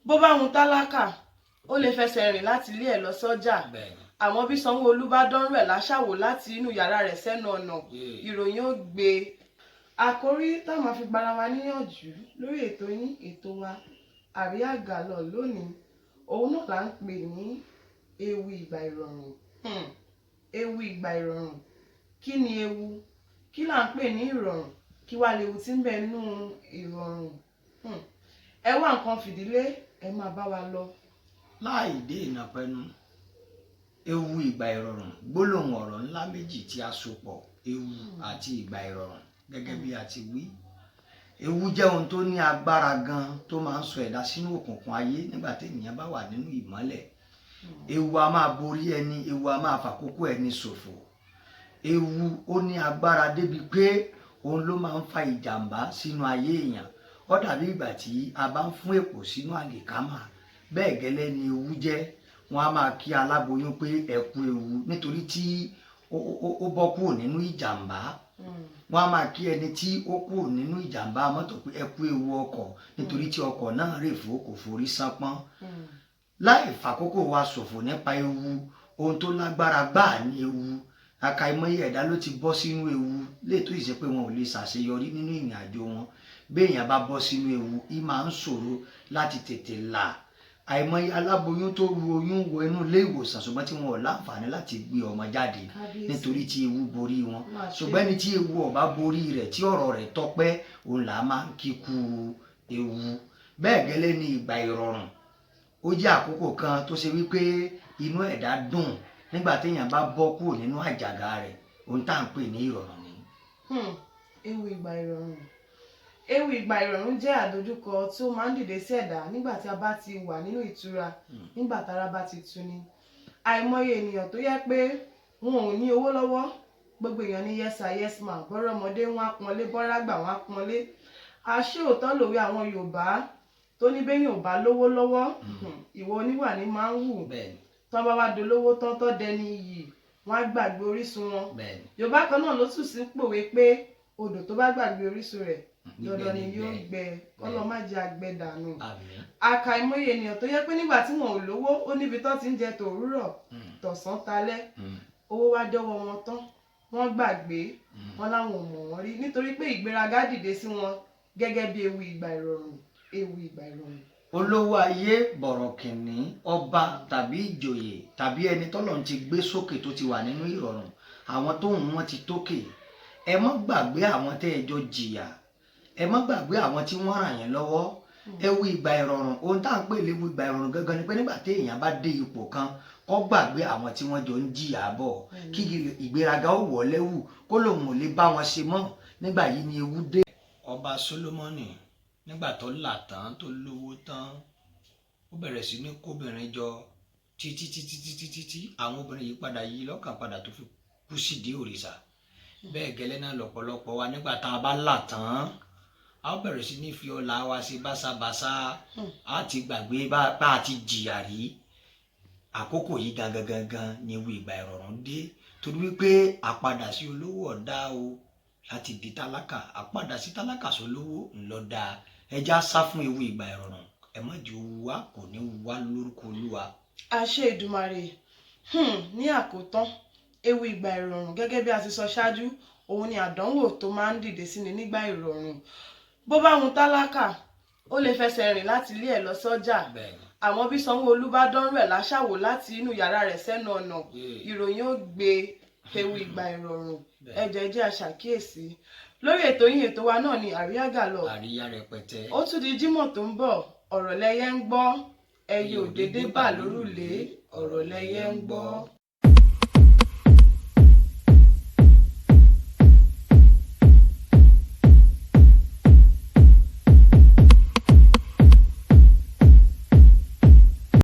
bó bá hun tálákà ó lè fẹsẹ̀ rìn láti ilé ẹ̀ lọ sọ́jà àmọ́ bí Sanwó-Olú bá dánrú ẹ̀ láṣàwò láti inú yàrá rẹ̀ sẹ́nu ọ̀nà ìròyìn ó gbé. Àkórí táwọn máa fi gbára wa níyànjú lórí ètò yín ètò wa Àríyá Gàlọ̀ lónìí òun náà là ń pè ní Ewu Ìgbà Ìrọ̀rùn. Ewu Ìgbà Ìrọ̀rùn, kí ni ewu, kí là ń pè ní ìrọ̀rùn, kí wá lewu tí ń bẹ nínú ìrọ̀rùn. Ẹ wá nǹkan fìdílé, ẹ máa bá wa lọ. Láì dé ìnàpẹnu, ewu ìgbà ìrọ̀rùn gbólóhùn ọ̀rọ̀ ńlá méjì tí a so pọ̀, ewu àti ìgbà ìrọ̀rùn gẹ́gẹ́ bí a ti wí. Ewu jẹ́ ohun tó ní agbára gan tó máa ń sọ ẹ̀dá sínú òkùnkùn ayé nígbà tí ènìyàn bá wà nínú ìmọ́lẹ̀. Ewu a máa borí ẹni, ewu a máa fàkókò ẹni ṣòfò. Ewu ó ní agbára débi pé òun ló máa ń fa ìjàmbá sínú ayé èèyàn. Ó dàbí ìgbà tí a bá ń fún èpò sínú àlìkámà, bẹ́ẹ̀ gẹ́lẹ́ ni ewu jẹ́. Wọ́n á máa kí aláboyún pé ẹ kú ewu nítorí tí ó bọ́ kúrò nínú ìjàmbá. Wọ́n á máa kí ẹni tí ó kúrò nínú ìjàmbá mọ́tò pé ẹ kú ewu ọkọ̀ nítorí tí ọkọ̀ náà rè fò kò forí sánpọ́n. Láì fàkókò wa ṣòfò nípa ewu, ohun tó lágbára gbáà ní ewu. Àkàìmọye ẹ̀dá ló ti bọ́ sínú ewu léè tó ìṣe pé wọn ò lè ṣàṣeyọrí nínú ìrìn àjò wọn. Béèyàn bá bọ́ sínú ewu, í máa ń ṣòro láti tètè là. Àìmọye aláboyún tó ru oyún wọ inú ilé ìwòsàn ṣùgbọ́n tí wọn ò láǹfààní láti gbé ọmọ jáde nítorí tí ewu borí wọn. Ṣùgbọ́n ẹni tí ewu ọ̀bá borí rẹ̀ tí ọ̀rọ̀ rẹ̀ tọ́pẹ́, òun là máa ń kíkú ewu. Bẹ́ẹ̀ gẹ́lẹ́ ni ìgbà ìrọ̀rùn. Ó jẹ́ àkókò kan tó ṣe wípé inú ẹ̀dá dùn nígbà téèyàn bá bọ́ kúrò nínú àjàgà rẹ̀, ohun tá à ń pè ní ìrọ̀rùn ni. Ewu ìgbà ìrọ̀rùn. Ewu ìgbà ìrọ̀rùn jẹ́ àdójúkọ tí ó máa ń dìde sí ẹ̀dá nígbà tí a bá ti wà nínú ìtura, nígbà tára bá ti tuni. Àìmọye ènìyàn tó yẹ pé wọn ò ní owó lọ́wọ́, gbogbo èèyàn ní yes sir yes ma, bọ́rọ̀ ọmọdé wọn á pọ́nlé, bọ́rọ̀ àgbà wọn á pọ́nlé. Àṣé òótọ́ lòwe àwọn Yorùbá tó ní béèyàn ò bá lówó lọ́wọ́, ìwọ oníwà ní máa ń wù. Tọ́ bá wá dolówó tán tọ́ dẹni iyì, wọ́n á gbàgbé orísun wọn. Yorùbá kan náà ló tún sí pòwe pé odò tó bá gbàgbé orísun rẹ̀ dandan ni yóò gbẹ, kọ́lọ́ má jẹ́ àgbẹ̀ dànù. Àkàìmọye ènìyàn tó yẹ pé nígbà tí wọn ò lówó, ó níbi tó ti ń jẹ tòwúrọ̀ tọ̀sán talẹ́, owó wá dọ́wọ́ wọn tán, wọ́n gbàgbé, wọn láwọn ò mọ̀ wọ́n rí nítorí pé ìgbéraga dìde sí wọn gẹ́gẹ́ bí ewu ìgbà ìrọ̀rùn. Ewu ìgbà ìrọ̀rùn. Olówó ayé bọ̀rọ̀kìnní, ọba tàbí ìjòyè tàbí ẹni tọ́lọ́run ti gbé sókè tó ti wà nínú ìrọ̀rùn, àwọn tóun wọn ti tókè. Ẹ má gbàgbé àwọn tẹ́ ẹ jọ jìyà, ẹ má gbàgbé àwọn tí wọ́n ràn yín lọ́wọ́. Ewu ìgbà ìrọ̀rùn, ohun tá à ń pè léwu ìgbà ìrọ̀rùn gangan ni pé nígbà tí èèyàn bá dé ipò kan, kó gbàgbé àwọn tí wọ́n jọ ń jìyà bọ̀, kí ìgbéraga ó wọ̀ lẹ́wù kó lòun ò lè bá wọn ṣe mọ́. Nígbà yìí ni ewu dé. Ọba Sólómọ́nì nígbà tó là tán tó lówó tán, ó bẹ̀rẹ̀ sí ní kóbìnrin jọ títí àwọn obìnrin yìí padà yí lọ́kàn padà tó fi kú sídìí òrìṣà. Bẹ́ẹ̀ gẹ́lẹ́ náà lọ́pọ̀lọpọ̀ wa nígbà tá a bá là tán, a ó bẹ̀rẹ̀ sí ní fi ọlá wa ṣe báṣabàṣá, a ti gbàgbé bá a ti jìyà rí. Àkókò yìí gangan ni ewu ìgbà ìrọ̀rùn dé, torí wípé àpadà sí olówó ọ̀dá o láti di tálákà, àpadà sí tálákà sólówó ńlọ́dà. Ẹ já sá fún ewu ìgbà ìrọ̀rùn, ẹ má jẹ́ owó wa kò ní wá lórúkọ Olúwa. Àṣẹ Èdùmàrè. Ní àkótán, ewu ìgbà ìrọ̀rùn gẹ́gẹ́ bí a ti sọ ṣáájú, òun ni àdánwò tó máa ń dìde sí ni nígbà ìrọ̀rùn. Bó bá hun tálákà ó lè fẹsẹ̀ rìn láti ilé ẹ̀ lọ sọ́jà, àmọ́ bí Sanwó-Olú bá dánrú ẹ̀ láṣàwò láti inú yàrá rẹ̀ sẹ́nu ọ̀nà, ìròyìn ó gbé. Ewu ìgbà ìrọ̀rùn. Ẹ jẹ́ àṣàkíyèsí. Lórí ètò yín ètò wa náà ni Àríyá Gàlọ̀. Àríyá rẹpẹtẹ. Ó tún di Jímọ̀ tó ń bọ̀, ọ̀rọ̀ lẹyẹ ń gbọ́, ẹyẹ ò dédé bà lórùlé, ọ̀rọ̀ lẹyẹ ń gbọ́.